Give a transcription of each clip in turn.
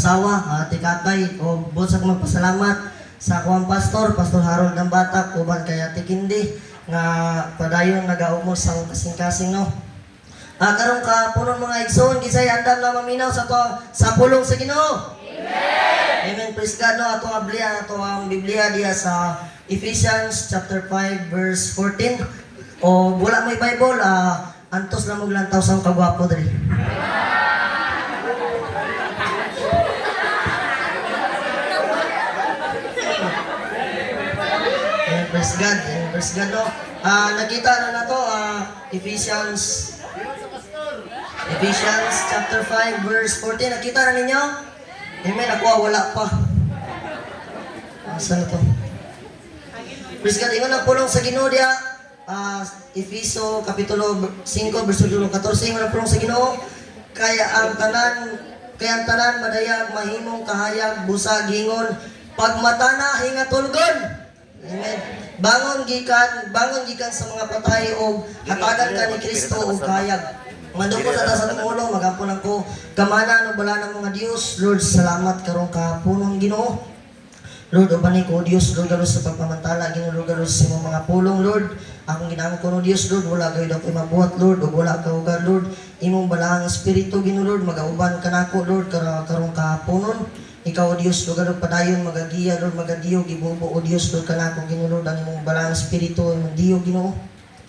asawa, tikakay, o buot sa magpasalamat sa akong pastor, Pastor Harold ng Batak, uban kay Ate Kindi, nga padayon nagaumos sa kasing-kasing, no? Karon ka punon mga igsoon, gisay andam na maminaw sa pulong sa Ginoo. Amen. Amen. Praise God, no? Ato ang Biblia diya sa Ephesians chapter 5 verse 14. O wala mo Bible, antos na maglantaw sa kagwapo diri. Amen. Praise God. Amen. Praise God, no? Nakita na to, Ephesians chapter 5 verse 14. Nakita na ninyo? Amen. Ako wala pa. Saan ito? Praise God. Ingon ang pulong sa Ginoo diya. Efeso kapitulo 5 versículo 14. Ingon ang pulong sa Ginoo. Kaya ang tanan madayag mahimong kahayag busa gingon pagmatana hingatulgon. Amen. Bangon gikan sa mga patay o hatagan ka ni Kristo o kayag. Mandungkot sa sa tumulo, magampon ako kamana no bala ng mga Dios. Lord, salamat karon ka punong Ginoo. Lord, ubani ko Dios, Lord, galos sa pagpamantala, Ginoo, Lord, galos sa mga pulong, Lord. Akong ginaangko no Dios, Lord, wala gayud ako mabuhat, Lord, ug wala ka ugad, Lord. Imong balahang espiritu, Ginoo, Lord, magauban ka nako, Lord, karon ka punon. Ikaw, O Diyos, Lord, Lord, padayon, magagiya, Lord, magadiyo, gibubo, O Diyos, Lord, kanako, Ginoo, Lord, ang imong balahang espiritu, imong diyo, Ginoo.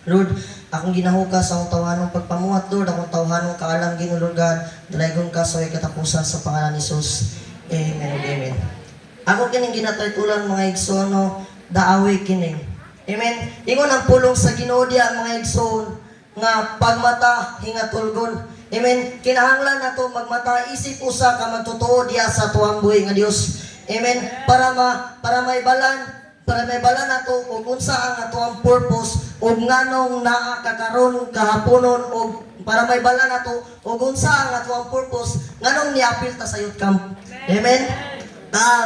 Lord, akong ginahukas sa akong tawanong pagpamuhat, Lord, akong tawanong kaalam, Ginoo, Lord God, dalaygon ka sa katapusan sa pangalan ni Jesus. Amen, amen. Ako kining ginataytulan mga igsoon, no, daawi kining. Amen. Ingon ang pulong sa Ginoo diya mga igsoon nga pagmata hingatulgon. Amen. Kinahanglan nato magmata isip usa ka magtotoo diya sa tuang buhi nga Dios. Amen. Para may balan nato ug unsa ang atuang purpose ug nganong naa kakaron kahaponon ug para may balan nato ug unsa ang atuang purpose nganong niapil ta sa youth camp. Amen.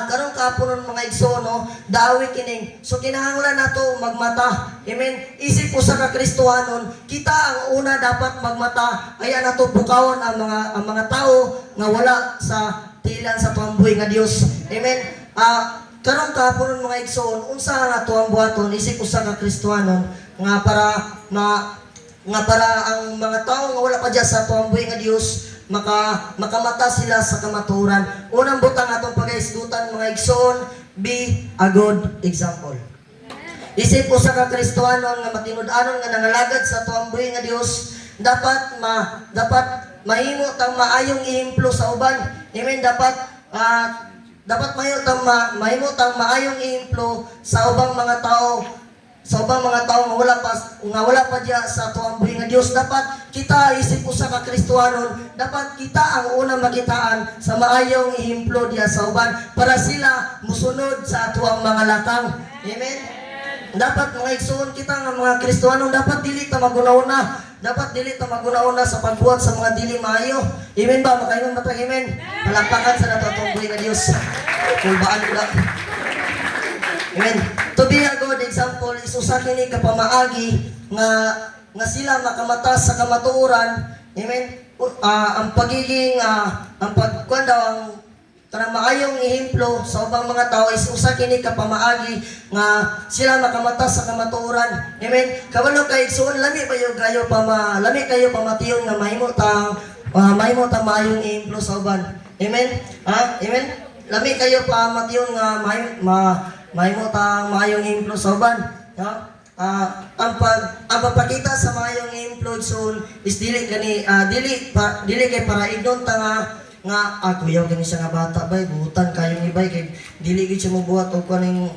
Karon kahaponon mga igsoon, no, daawi kining. So kinahanglan nato magmata. Amen. Isip usa ka Kristohanon, kita ang una dapat magmata. Aya nato bukawon ang mga tao nga wala sa tilan sa pambuhi nga Dios. Amen. Karon kahaponon mga igsoon, unsa ang atuang buhaton isip usa ka Kristohanon nga para ang mga tao nga wala pa diya sa atuang buhi nga Dios makamata sila sa kamaturan. Unang butang atong pagaisgutan mga igsoon, be a good example. Isip usa ka Kristohanon nga matinud-anon nga nangalagad sa tuang buhi nga Dios, dapat mahimo tang maayong ihemplo sa uban. Amen. Dapat mahimo tang maayong ihemplo sa ubang mga tao. Sa ubang mga tao nga wala pa diya sa tuang buhi nga Dios. Dapat kita isip usa ka Kristohanon, dapat kita ang unang makitaan sa maayong ihemplo diya sa uban para sila musunod sa atuang mga latang. Amen. Dapat mga igsoon kita nga mga Kristohanon, dapat dili ta maguna-una. Dapat dili ta maguna-una sa pagbuhat sa mga dili maayo. Amen ba? Makaingon ba ta? Amen. Palakpakan sa nato atong buhi nga Dios. Kulbaan ko lang. Amen. To be a good example is usa kini ka pamaagi nga sila makamata sa kamatuoran. Amen. Ang pagiging ang pagkuan daw ang tanang maayong ihemplo sa ubang mga tao is usa kini ka pamaagi nga sila makamata sa kamatuoran. Amen. Kabalo kay igsoon lami kayo pamatiyon nga mahimo tang maayong ihemplo sa uban. Amen. Amen. Lami kayo pamatiyon nga mahimo tang maayong ihemplo sa uban. Ang pagpakita sa maayong ihemplo is dili kay para ignon ta nga kuyaw gani siya nga bata bay butan kayo ni bay kay dili gid siya mobuhat og kaning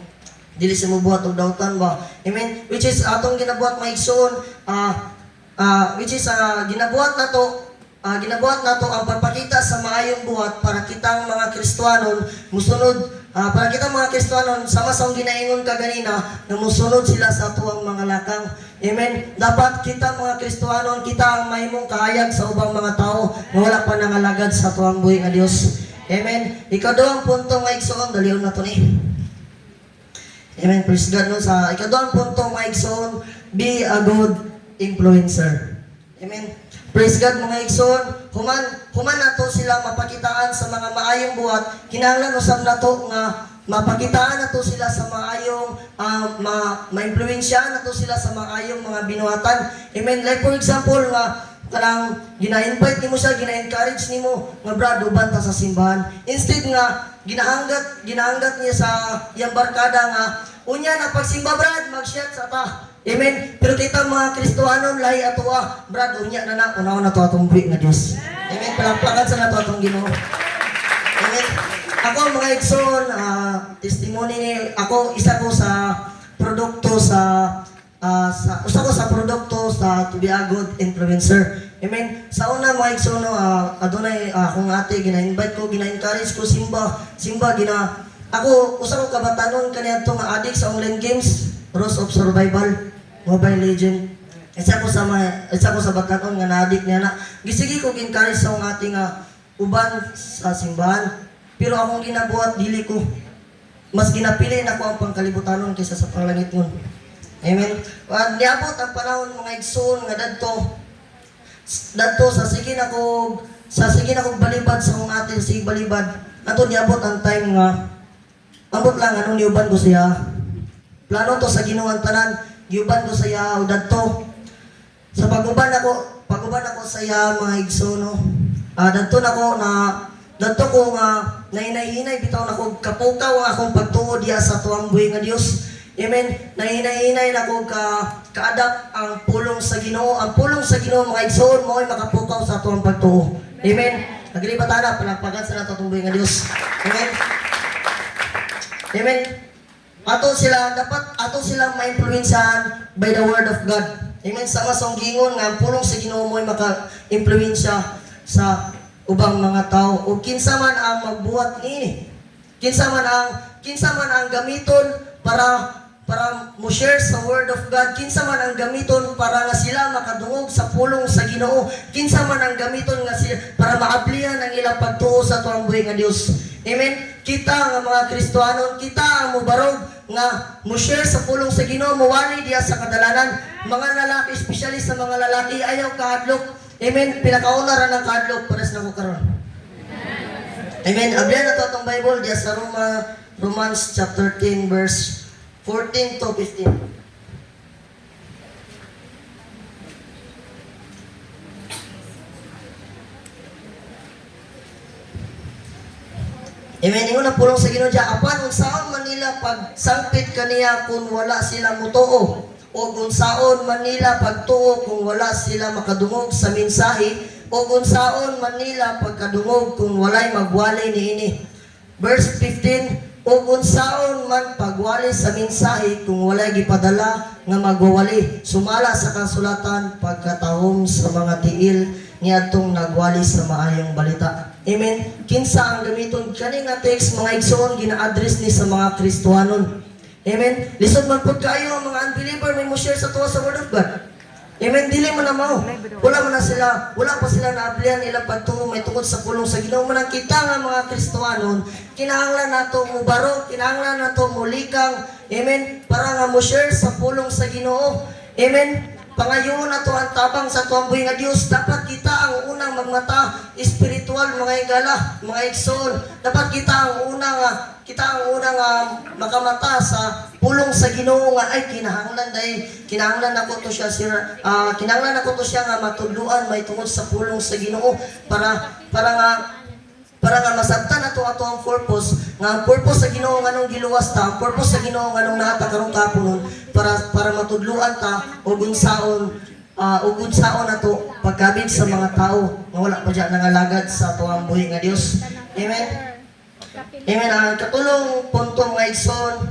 dili siya mobuhat og dawtan ba. Amen. Which is atong ginabuhat maigsoon which is ginabuhat nato ang pagpakita sa maayong buhat para kitang mga Kristohanon musunod para kitang mga Kristohanon sama sa ginaingon ka ganina na musunod sila sa tuwang mga lakang. Amen. Dapat kita mga Kristohanon, kita ang mahimong kahayag sa ubang mga tao na wala pa nangalagad sa tuwang buhi nga Dios. Amen. Ikaduhang punto nga igsoon, dalion na to ni. Amen. Praise God. No? Sa ikaduhang punto nga igsoon, be a good influencer. Amen. Praise God mga igsoon. human nato sila mapakitaan sa mga maayong buhat, kinahanglan usab nato nga mapakitaan nato sila sa maayong ma-impluwensyahan nato sila sa maayong mga binuhatan. Amen. Like for example nga kanang gina-invite nimo siya, gina-encourage nimo nga brad uban ta sa simbahan. Instead nga ginahanggat niya sa iyang barkada nga unya na pagsimba brad mag-shout sa ta. Amen. Pero kita mga Kristohanon lahi ato brad unya na unaw na to atong buhi nga Dios. Amen. Palakpakan sa nato atong Ginoo. Amen. Ako mga igsoon, testimony ni ako isa ko sa produkto usa ko sa produkto sa To Be a Good Influencer. Amen. Sa una mga igsoon, adunay akong ate gina-invite ko, gina-encourage ko simba ako usa ko kabatanon kaniadto nga addict sa online games, Rose of Survival, Mobile Legend. Isa ko sa batanon nga na-addict niya na. Gisigi ko gi-encourage sa akong ate nga uban sa simbahan. Pero akong ginabuhat, dili ko. Mas ginapili na ko ang pangkalibutanon kaysa sa panglangit nun. Amen. Niabot ang panahon mga igsoon nga dadto sa sige na ko balibad sa akong atin sa balibad. Ato niabot ang time nga ambot lang anong niuban ko siya. Plano to sa Ginoo ang tanan, giuban ko siya o dadto. Sa paguban ako sa iya mga igsoon no. Dadto ko nga nahinay-hinay bitaw na ko kapukaw ang akong pagtuo diya sa tuwang buhi nga Dios. Amen. Nahinay-hinay na ko kaadap ang pulong sa Ginoo. Ang pulong sa Ginoo mga igsoon mo ay makapukaw sa tuwang pagtuo. Amen. Naglibatan na palakpakan sa nato tuwang buhi nga Dios. Amen. Amen. Dapat ato sila ma-influensyahan by the word of God. Amen. Sa masong gingon nga ang pulong sa Ginoo mo ay maka-influensya sa ubang mga tao o kinsa man ang magbuhat ni kinsa man ang gamiton para mo share sa word of God, kinsa man ang gamiton para nga sila makadungog sa pulong sa Ginoo, kinsa man ang gamiton nga sila para maablihan ang ilang pagtuo sa tuwang buhi nga Dios. Amen. Kita nga mga Kristohanon, kita ang mubarog nga mo share sa pulong sa Ginoo, mawali diya sa kadalanan. Mga lalaki, especially sa mga lalaki, ayaw kahadlok. Amen. Pinakauna ra ng kadlok pares na ko karon. Amen. Abyan na to atong Bible diya sa Romans chapter 10 verse 14 to 15. Amen. Ingon na pulong sa Ginoo diya, apan unsaon man nila pagsangpit kaniya kung wala sila mutuo? O unsaon man nila pagtuo kung wala sila makadungog sa mensahe, o unsaon man nila pagkadungog kung walay magwali niini. Verse 15, o unsaon man pagwali sa mensahe kung walay gipadala nga magwawali, sumala sa kasulatan pagkatahom sa mga tiil niadtong nagwali sa maayong balita. Amen. Kinsa ang gamiton kani nga text mga igsoon gina-address ni sa mga Kristohanon. Amen. Lisod man pud kayo ang mga unbeliever may mo share sa tuwa sa word of God. Amen. Dili man na mao. Wala pa sila naablihan ilang pagtuo may tungod sa pulong sa Ginoo. Man kita nga mga Kristohanon, kinahanglan nato mo barog, kinahanglan nato mo likang. Amen. Para nga mo share sa pulong sa Ginoo. Amen. Pangayoon na to ang tabang sa tuwang buhi nga Dios. Dapat kita ang unang magmata spiritual mga igala, mga igsoon. Dapat kita ang unang makamata sa pulong sa Ginoo nga ay kinahanglan ako to siya nga matudluan may tungod sa pulong sa Ginoo para nga masabtan ato ang purpose nga ang purpose sa Ginoo nganong giluwas ta, ang purpose sa Ginoo nganong naata karong kapunon para matudluan ta ug unsaon nato pagkabig sa mga tao nga wala pa diyan nangalagad sa tuwang buhi nga Dios. Amen. Amen. Ang katulong punto mga igsoon,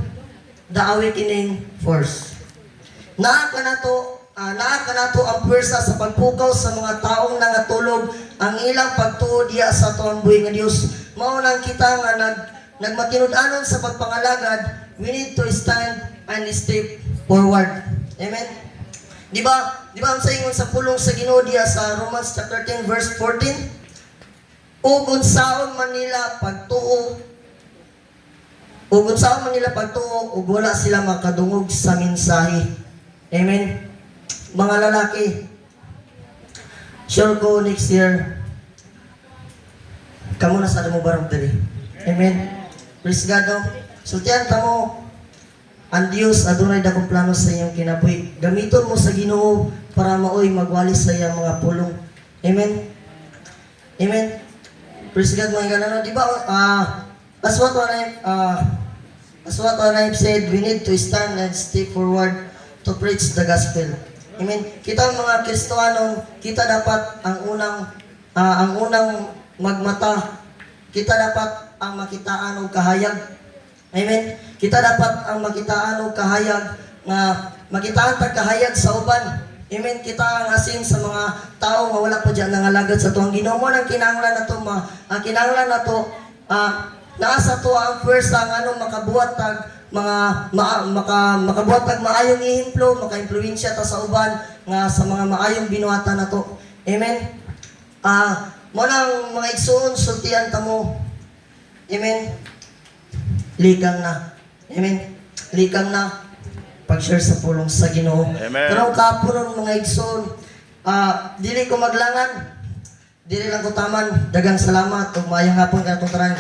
the awakening force. Naa ka nato ang pwersa sa pagpukaw sa mga taong nangatulog ang ilang pagtuo diya sa tuwang buhi nga Dios. Mao nang kita nga nagmatinud-anon sa pagpangalagad, we need to stand and step forward. Amen. Di ba ang saingon sa pulong sa Ginoo diya sa Romans chapter 10 verse 14? Ug unsaon man nila pagtuo ug wala sila makadungog sa mensahe. Amen. Mga lalaki, sure ko next year kamo na sa mo barong dali. Amen. Praise God, no? Sultihan ta mo, ang Diyos adunay dakong plano sa iyong kinabuhi. Gamiton mo sa Ginoo para maoy magwalis sa iyang mga pulong. Amen. Amen. Praise God, mga ganano. Di ba, as what I've said, we need to stand and step forward to preach the gospel. Amen. Kita mga Kristohanon, kita dapat ang unang magmata. Kita dapat ang makitaan og kahayag. Amen. Kita dapat ang makitaan og kahayag nga makitaan tag kahayag sa uban. Amen. Kita ang asin sa mga tao nga wala pa diyan nangalagad sa tuang Ginoo mo nang kinahanglan nato kinahanglan nato naa sa to ang first ang makabuhat tag makabuhat tag maayong ehemplo, maka-impluwensya ta sa uban nga sa mga maayong binuhatan nato. Amen. Mo nang mga igsoon sultian ta mo. Amen. Likang na. Amen. Likang na pag-share sa pulong sa Ginoo. Pero kapunon mga igsoon, dili ko maglangan. Dili lang ko taman. Dagang salamat ug maayong hapon kanatong tanan.